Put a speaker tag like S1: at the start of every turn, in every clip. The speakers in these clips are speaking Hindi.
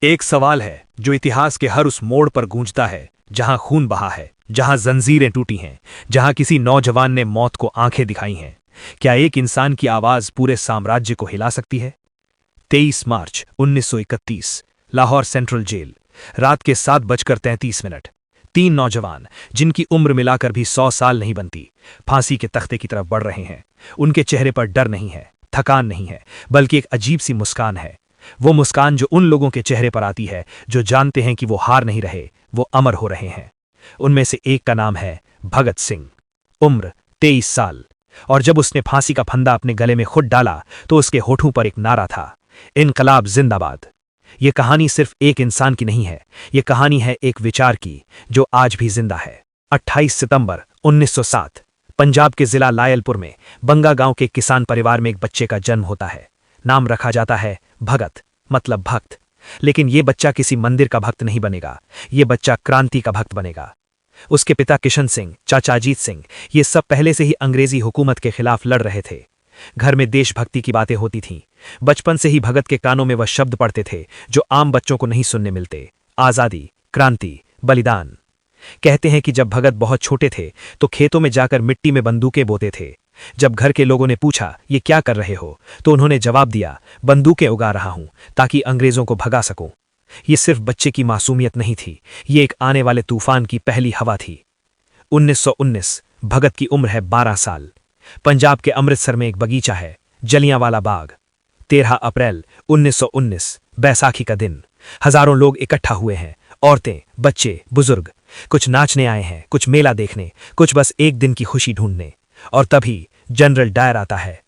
S1: एक सवाल है जो इतिहास के हर उस मोड़ पर गूंजता है जहां खून बहा है, जहां जंजीरें टूटी हैं, जहां किसी नौजवान ने मौत को आंखें दिखाई हैं। क्या एक इंसान की आवाज पूरे साम्राज्य को हिला सकती है? 23 मार्च 1931, लाहौर सेंट्रल जेल। रात के 7:33। तीन नौजवान, जिनकी उम्र मिलाकर भी 100 साल नहीं बनती, फांसी के तख्ते की तरफ बढ़ रहे हैं। उनके चेहरे पर डर नहीं है, थकान नहीं है, बल्कि एक अजीब सी मुस्कान है। वो मुस्कान जो उन लोगों के चेहरे पर आती है जो जानते हैं कि वो हार नहीं रहे, वो अमर हो रहे हैं। उनमें से एक का नाम है भगत सिंह। उम्र 23 साल। और जब उसने फांसी का फंदा अपने गले में खुद डाला तो उसके होठों पर एक नारा था, इनकलाब जिंदाबाद। ये कहानी सिर्फ एक इंसान की नहीं है, ये कहानी है एक विचार की जो आज भी जिंदा है। 28 सितंबर 1907, पंजाब के जिला लायलपुर में बंगा गांव के किसान परिवार में एक बच्चे का जन्म होता है। नाम रखा जाता है भगत, मतलब भक्त। लेकिन ये बच्चा किसी मंदिर का भक्त नहीं बनेगा, ये बच्चा क्रांति का भक्त बनेगा। उसके पिता किशन सिंह, चाचा अजीत सिंह, ये सब पहले से ही अंग्रेजी हुकूमत के खिलाफ लड़ रहे थे। घर में देशभक्ति की बातें होती थीं। बचपन से ही भगत के कानों में वह शब्द पड़ते थे जो आम बच्चों को नहीं सुनने मिलते, आजादी, क्रांति, बलिदान। कहते हैं कि जब भगत बहुत छोटे थे तो खेतों में जाकर मिट्टी में बंदूकें बोते थे। जब घर के लोगों ने पूछा ये क्या कर रहे हो, तो उन्होंने जवाब दिया, बंदूकें उगा रहा हूं ताकि अंग्रेजों को भगा सकूं। ये सिर्फ बच्चे की मासूमियत नहीं थी, ये एक आने वाले तूफान की पहली हवा थी। 1919, भगत की उम्र है 12 साल। पंजाब के अमृतसर में एक बगीचा है, जलियांवाला बाग। 13 अप्रैल 1919, बैसाखी का दिन। हजारों लोग इकट्ठा हुए हैं, औरतें, बच्चे, बुजुर्ग। कुछ नाचने आए हैं, कुछ मेला देखने, कुछ बस एक दिन की खुशी ढूंढने। और तभी जनरल डायर आता है।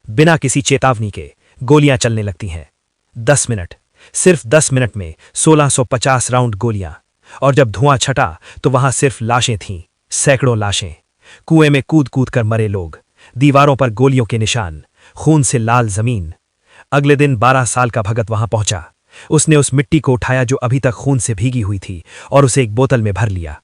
S1: बिना किसी चेतावनी के गोलियां चलने लगती हैं। 10 मिनट, सिर्फ 10 मिनट में 1650 राउंड गोलियां। और जब धुआं छटा तो वहां सिर्फ लाशें थीं, सैकड़ों लाशें। कुएं में कूद कूद कर मरे लोग, दीवारों पर गोलियों के निशान, खून से लाल जमीन। अगले दिन 12 साल का भगत वहां पहुंचा। उसने उस मिट्टी को उठाया जो अभी तक खून से भीगी हुई थी और उसे एक बोतल में भर लिया।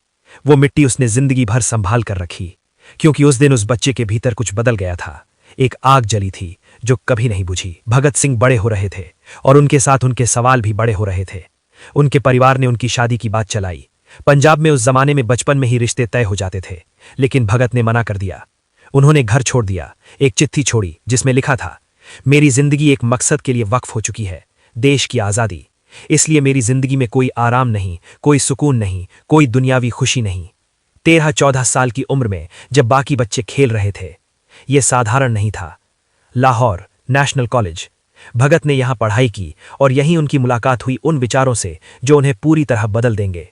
S1: वो मिट्टी उसने जिंदगी भर संभाल कर रखी, क्योंकि उस दिन उस बच्चे के भीतर कुछ बदल गया था। एक आग जली थी जो कभी नहीं बुझी। भगत सिंह बड़े हो रहे थे और उनके साथ उनके सवाल भी बड़े हो रहे थे। उनके परिवार ने उनकी शादी की बात चलाई। पंजाब में उस जमाने में बचपन में ही रिश्ते तय हो जाते थे, लेकिन भगत ने मना कर दिया। उन्होंने घर छोड़ दिया, एक चिट्ठी छोड़ी जिसमें लिखा था, मेरी जिंदगी एक मकसद के लिए वक्फ हो चुकी है, देश की आज़ादी। इसलिए मेरी जिंदगी में कोई आराम नहीं, कोई सुकून नहीं, कोई दुनियावी खुशी नहीं। 13-14 साल की उम्र में जब बाकी बच्चे खेल रहे थे, यह साधारण नहीं था। Lahore national college. भगत ने यहां पढ़ाई की और यहीं उनकी मुलाकात हुई उन विचारों से जो उन्हें पूरी तरह बदल देंगे।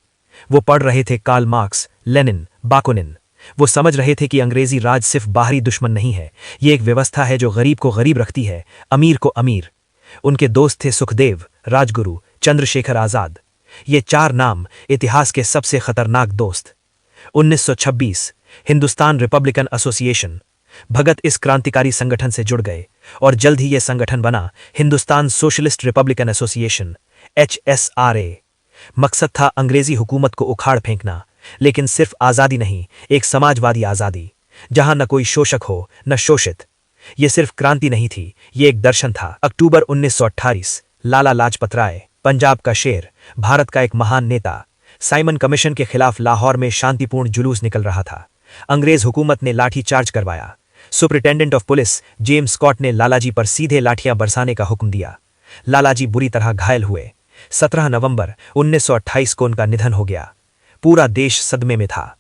S1: वो पढ़ रहे थे कार्ल मार्क्स, लेनिन, बाकुनिन। वो समझ रहे थे कि अंग्रेजी राज सिर्फ बाहरी दुश्मन नहीं है, ये एक व्यवस्था है जो गरीब को गरीब रखती है, अमीर को अमीर। उनके दोस्त थे सुखदेव, राजगुरु, चंद्रशेखर आजाद। ये 4 नाम इतिहास के सबसे खतरनाक दोस्त। 1926, हिंदुस्तान रिपब्लिकन एसोसिएशन। भगत इस क्रांतिकारी संगठन से जुड़ गए और जल्द ही यह संगठन बना Hindustan socialist Republican association, HSRA। मकसद था अंग्रेजी हुकूमत को उखाड़ फेंकना, लेकिन सिर्फ आज़ादी नहीं, एक समाजवादी आज़ादी, जहां न कोई शोषक हो न शोषित। यह सिर्फ क्रांति नहीं थी, ये एक दर्शन था। अक्टूबर 1928, लाला लाजपत राय, पंजाब का शेर, भारत का एक महान नेता। साइमन कमीशन के खिलाफ लाहौर में शांतिपूर्ण जुलूस निकल रहा था। अंग्रेज हुकूमत ने लाठी चार्ज करवाया। Superintendent of police James Scott ने लालाजी पर सीधे लाठियां बरसाने का हुक्म दिया। लालाजी बुरी तरह घायल हुए। 17 नवंबर 1928 को उनका निधन हो गया। पूरा देश सदमे में था।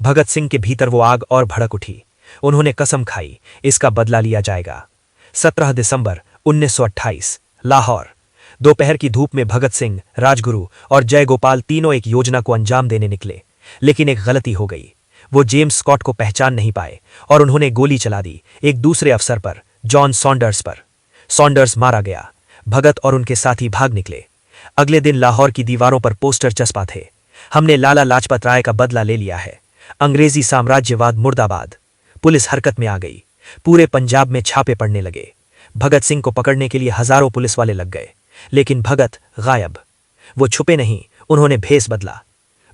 S1: भगत सिंह के भीतर वो आग और भड़क उठी। उन्होंने कसम खाई, इसका बदला लिया जाएगा। 17 दिसंबर 1928, लाहौर। दोपहर की धूप में भगत सिंह, राजगुरु और जयगोपाल तीनों एक योजना को अंजाम देने निकले। लेकिन एक गलती हो गई। वो जेम्स स्कॉट को पहचान नहीं पाए और उन्होंने गोली चला दी एक दूसरे अफसर पर, जॉन सॉन्डर्स पर। सॉन्डर्स मारा गया। भगत और उनके साथी भाग निकले। अगले दिन लाहौर की दीवारों पर पोस्टर चस्पा थे, हमने लाला लाजपत राय का बदला ले लिया है, अंग्रेजी साम्राज्यवाद मुर्दाबाद। पुलिस हरकत में आ गई। पूरे पंजाब में छापे पड़ने लगे। भगत सिंह को पकड़ने के लिए हजारों पुलिस वाले लग गए, लेकिन भगत गायब। वो छुपे नहीं, उन्होंने भेस बदला।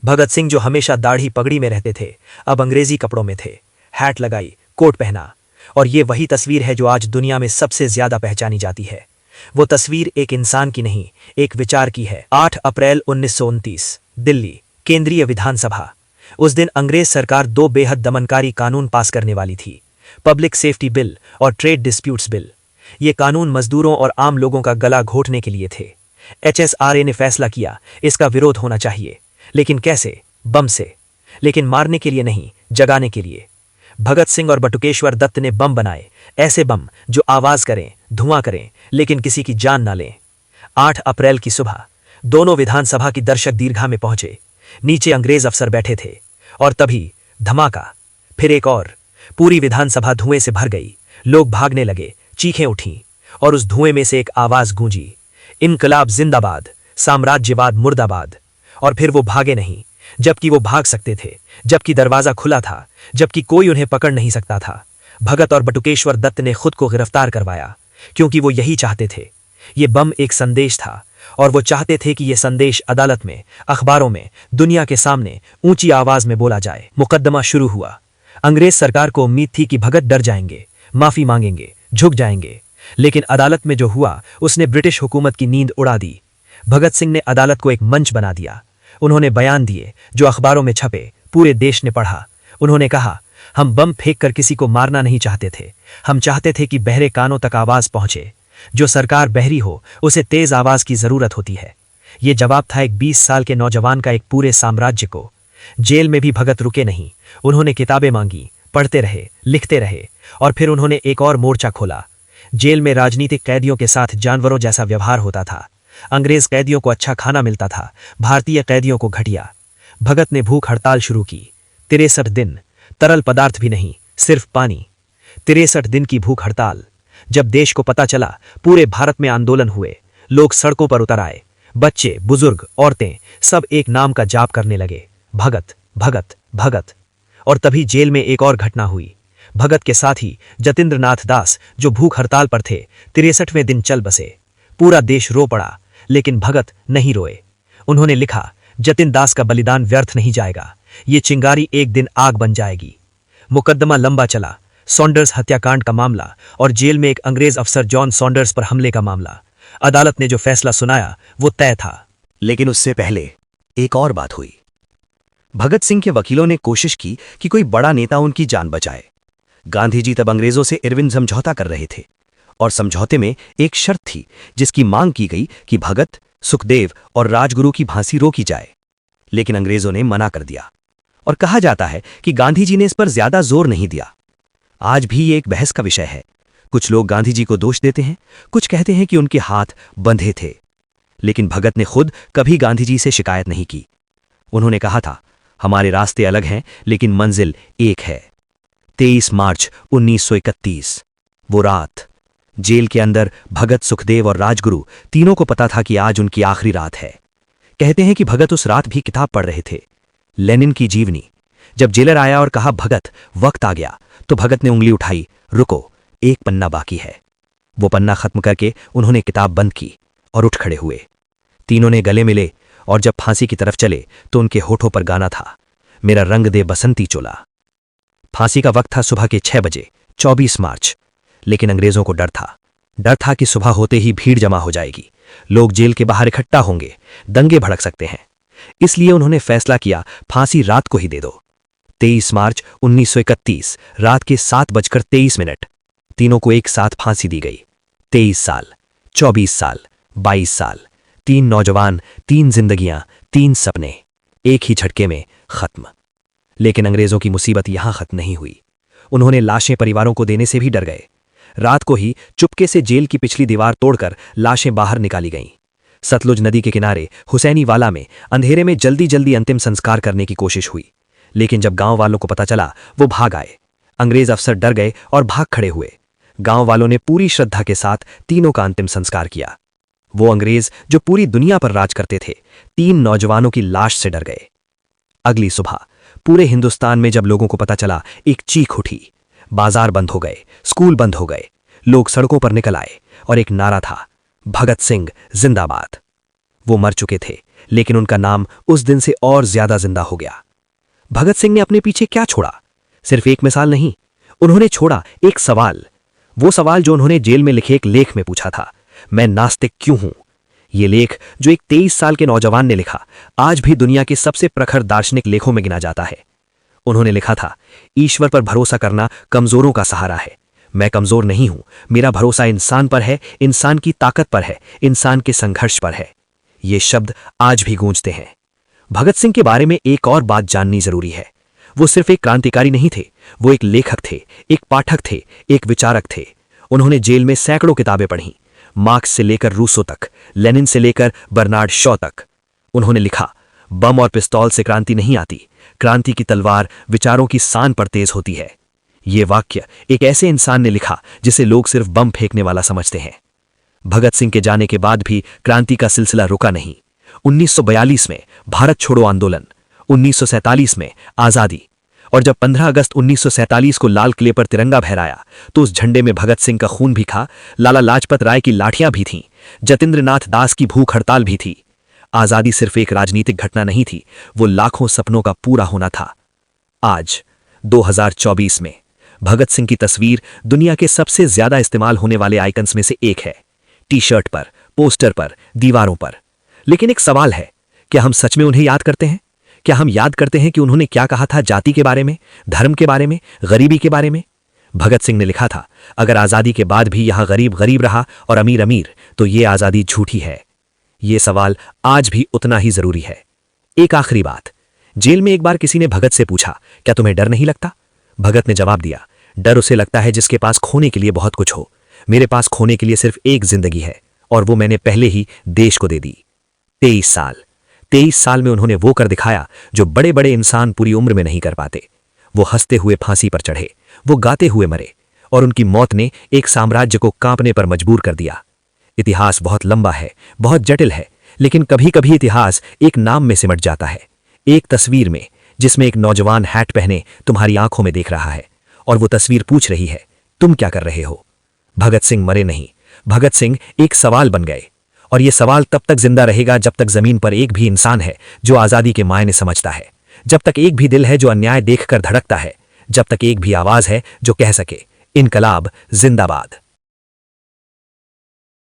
S1: भगत सिंह जो हमेशा दाढ़ी पगड़ी में रहते थे, अब अंग्रेजी कपड़ों में थे। हैट लगाई, कोट पहना, और ये वही तस्वीर है जो आज दुनिया में सबसे ज्यादा पहचानी जाती है।
S2: वो तस्वीर एक इंसान की नहीं, एक विचार की है। 8 अप्रैल 1929, दिल्ली, केंद्रीय विधानसभा। उस दिन अंग्रेज सरकार 2 बेहद दमनकारी कानून पास करने वाली थी, पब्लिक सेफ्टी बिल और ट्रेड डिस्प्यूट्स बिल। ये कानून मजदूरों और आम लोगों का गला घोटने के लिए थे। HSRA ने फैसला किया, इसका विरोध होना चाहिए। लेकिन कैसे? बम से। लेकिन मारने के लिए नहीं, जगाने के लिए। भगत सिंह और बटुकेश्वर दत्त ने बम बनाए, ऐसे बम जो आवाज करें, धुआं करें, लेकिन किसी की जान ना लें। 8 अप्रैल की सुबह दोनों विधानसभा की दर्शक दीर्घा में पहुंचे। नीचे अंग्रेज अफसर बैठे थे और तभी धमाका, फिर एक और। पूरी विधानसभा धुएं से भर गई। लोग भागने लगे, चीखें उठीं और उस धुएं में से एक आवाज गूंजी, इनकलाब जिंदाबाद, साम्राज्यवाद मुर्दाबाद। और फिर वो भागे नहीं, जबकि वो भाग सकते थे, जबकि दरवाजा खुला था, जबकि कोई उन्हें पकड़ नहीं सकता था। भगत और बटुकेश्वर दत्त ने खुद को गिरफ्तार करवाया, क्योंकि वो यही चाहते थे। ये बम एक संदेश था और वो चाहते थे कि ये संदेश अदालत में, अखबारों में, दुनिया के सामने ऊंची आवाज में बोला जाए। मुकदमा शुरू हुआ। अंग्रेज सरकार को उम्मीद थी कि भगत डर जाएंगे, माफी मांगेंगे, झुक जाएंगे। लेकिन अदालत में जो हुआ उसने ब्रिटिश हुकूमत की नींद उड़ा दी। भगत सिंह ने अदालत को एक मंच बना दिया। उन्होंने बयान दिए जो अखबारों में छपे, पूरे देश ने पढ़ा। उन्होंने कहा, हम बम फेंक कर किसी को मारना नहीं चाहते थे, हम चाहते थे कि बहरे कानों तक आवाज पहुंचे। जो सरकार बहरी हो उसे तेज आवाज की जरूरत होती है। ये जवाब था एक 20 साल के नौजवान का एक पूरे साम्राज्य को। जेल में भी भगत रुके नहीं। उन्होंने किताबें मांगी, पढ़ते रहे, लिखते रहे और फिर उन्होंने एक और मोर्चा खोला। जेल में राजनीतिक कैदियों के साथ जानवरों जैसा व्यवहार होता था। अंग्रेज कैदियों को अच्छा खाना मिलता था, भारतीय कैदियों को घटिया। भगत ने भूख हड़ताल शुरू की। 63 दिन, तरल पदार्थ भी नहीं, सिर्फ पानी। 63 दिन की भूख हड़ताल। जब देश को पता चला, पूरे भारत में आंदोलन हुए। लोग सड़कों पर उतर आए। बच्चे, बुजुर्ग, औरतें सब एक नाम का जाप करने लगे, भगत, भगत, भगत। और तभी जेल में एक और घटना हुई। भगत के साथी जतिंद्र नाथ दास, जो भूख हड़ताल पर थे, 63वें दिन चल बसे। पूरा देश रो पड़ा, लेकिन भगत नहीं रोए। उन्होंने लिखा, जतिन दास का बलिदान व्यर्थ नहीं जाएगा, ये चिंगारी एक दिन आग बन जाएगी। मुकदमा लंबा चला। सॉन्डर्स हत्याकांड का मामला और जेल में एक अंग्रेज अफसर जॉन सॉन्डर्स पर हमले का मामला। अदालत ने जो फैसला सुनाया वो तय था।
S3: लेकिन उससे पहले एक और बात हुई। भगत सिंह के वकीलों ने कोशिश की कि कोई बड़ा नेता उनकी जान बचाए। गांधी जी तब अंग्रेजों से इरविन समझौता कर रहे थे और समझौते में एक शर्त थी जिसकी मांग की गई कि भगत, सुखदेव और राजगुरु की फांसी रोकी जाए। लेकिन अंग्रेजों ने मना कर दिया और कहा जाता है कि गांधी जी ने इस पर ज्यादा जोर नहीं दिया। आज भी ये एक बहस का विषय है। कुछ लोग गांधी जी को दोष देते हैं, कुछ कहते हैं कि उनके हाथ बंधे थे। लेकिन भगत ने खुद कभी गांधी जी से शिकायत नहीं की। उन्होंने कहा था, हमारे रास्ते अलग हैं लेकिन मंजिल एक है। 23 मार्च 1931, वो रात। जेल के अंदर भगत, सुखदेव और राजगुरु तीनों को पता था कि आज उनकी आखिरी रात है। कहते हैं कि भगत उस रात भी किताब पढ़ रहे थे, लेनिन की जीवनी। जब जेलर आया और कहा, भगत वक्त आ गया, तो भगत ने उंगली उठाई, रुको, एक पन्ना बाकी है। वो पन्ना खत्म करके उन्होंने किताब बंद की और उठ खड़े हुए। तीनों ने गले मिले और जब फांसी की तरफ चले तो उनके होठों पर गाना था, मेरा रंग दे बसंती चोला। फांसी का वक्त था सुबह के 6 बजे, 24 मार्च। लेकिन अंग्रेजों को डर था कि सुबह होते ही भीड़ जमा हो जाएगी, लोग जेल के बाहर इकट्ठा होंगे, दंगे भड़क सकते हैं। इसलिए उन्होंने फैसला किया, फांसी रात को ही दे दो। 23 मार्च 1931 रात के 7:23। तीनों को एक साथ फांसी दी गई। 23 साल, 24 साल, 22 साल, 3 नौजवान, 3 जिंदगियां, 3 सपने एक ही झटके में खत्म। लेकिन अंग्रेजों की मुसीबत यहां खत्म नहीं हुई। उन्होंने लाशें परिवारों को देने से भी डर गए। रात को ही चुपके से जेल की पिछली दीवार तोड़कर लाशें बाहर निकाली गईं। सतलुज नदी के किनारे हुसैनी वाला में अंधेरे में जल्दी जल्दी अंतिम संस्कार करने की कोशिश हुई। लेकिन जब गांव वालों को पता चला, वो भाग आए। अंग्रेज अफसर डर गए और भाग खड़े हुए। गांव वालों ने पूरी श्रद्धा के साथ तीनों का अंतिम संस्कार किया। वो अंग्रेज जो पूरी दुनिया पर राज करते थे, 3 नौजवानों की लाश से डर गए। अगली सुबह पूरे हिंदुस्तान में जब लोगों को पता चला, एक चीख उठी। बाजार बंद हो गए, स्कूल बंद हो गए, लोग सड़कों पर निकल आए और एक नारा था, भगत सिंह जिंदाबाद। वो मर चुके थे, लेकिन उनका नाम उस दिन से और ज्यादा जिंदा हो गया। भगत सिंह ने अपने पीछे क्या छोड़ा? सिर्फ एक मिसाल नहीं, उन्होंने छोड़ा एक सवाल। वो सवाल जो उन्होंने जेल में लिखे एक लेख में पूछा था, मैं नास्तिक क्यों हूं। ये लेख जो एक 23 साल के नौजवान ने लिखा, आज भी दुनिया के सबसे प्रखर दार्शनिक लेखों में गिना जाता है। उन्होंने लिखा था, ईश्वर पर भरोसा करना कमजोरों का सहारा है। मैं कमजोर नहीं हूं, मेरा भरोसा इंसान पर है, इंसान की ताकत पर है, इंसान के संघर्ष पर है। ये शब्द आज भी गूंजते हैं। भगत सिंह के बारे में एक और बात जाननी जरूरी है। वो सिर्फ एक क्रांतिकारी नहीं थे, वो एक लेखक थे, एक पाठक थे, एक विचारक थे। उन्होंने जेल में सैकड़ों किताबें पढ़ी, मार्क्स से लेकर रूसो तक, लेनिन से लेकर बर्नार्ड शॉ तक। उन्होंने लिखा, बम और पिस्तौल से क्रांति नहीं आती, क्रांति की तलवार विचारों की सान पर तेज होती है। ये वाक्य एक ऐसे इंसान ने लिखा जिसे लोग सिर्फ बम फेंकने वाला समझते हैं। भगत सिंह के जाने के बाद भी क्रांति का सिलसिला रुका नहीं। 1942 में भारत छोड़ो आंदोलन, 1947 में आजादी, और जब 15 अगस्त 1947 को लाल किले पर तिरंगा फहराया तो उस झंडे में भगत सिंह का खून भी था, लाला लाजपत राय की लाठियां भी थीं, जतिंद्रनाथ दास की भूख हड़ताल भी थी। आजादी सिर्फ एक राजनीतिक घटना नहीं थी, वो लाखों सपनों का पूरा होना था। आज 2024 में भगत सिंह की तस्वीर दुनिया के सबसे ज्यादा इस्तेमाल होने वाले आइकन्स में से एक है। टी शर्ट पर, पोस्टर पर, दीवारों पर। लेकिन एक सवाल है, क्या हम सच में उन्हें याद करते हैं? क्या हम याद करते हैं कि उन्होंने क्या कहा था जाति के बारे में, धर्म के बारे में, गरीबी के बारे में? भगत सिंह ने लिखा था, अगर आजादी के बाद भी यहां गरीब गरीब रहा और अमीर अमीर, तो ये आजादी झूठी है। ये सवाल आज भी उतना ही जरूरी है। एक आखिरी बात, जेल में एक बार किसी ने भगत से पूछा, क्या तुम्हें डर नहीं लगता? भगत ने जवाब दिया, डर उसे लगता है जिसके पास खोने के लिए बहुत कुछ हो। मेरे पास खोने के लिए सिर्फ एक जिंदगी है, और वो मैंने पहले ही देश को दे दी। 23 साल में उन्होंने वो कर दिखाया जो बड़े बड़े इंसान पूरी उम्र में नहीं कर पाते। वो हंसते हुए फांसी पर चढ़े, वो गाते हुए मरे, और उनकी मौत ने एक साम्राज्य को कांपने पर मजबूर कर दिया। इतिहास बहुत लंबा है, बहुत जटिल है, लेकिन कभी कभी इतिहास एक नाम में सिमट जाता है, एक तस्वीर में, जिसमें एक नौजवान हैट पहने तुम्हारी आंखों में देख रहा है, और वो तस्वीर पूछ रही है, तुम क्या कर रहे हो? भगत सिंह मरे नहीं, भगत सिंह एक सवाल बन गए, और ये सवाल तब तक जिंदा रहेगा जब तक जमीन पर एक भी इंसान है जो आजादी के मायने समझता है, जब तक एक भी दिल है जो अन्याय देखकर धड़कता है, जब तक एक भी आवाज है जो कह सके, इनकलाब जिंदाबाद।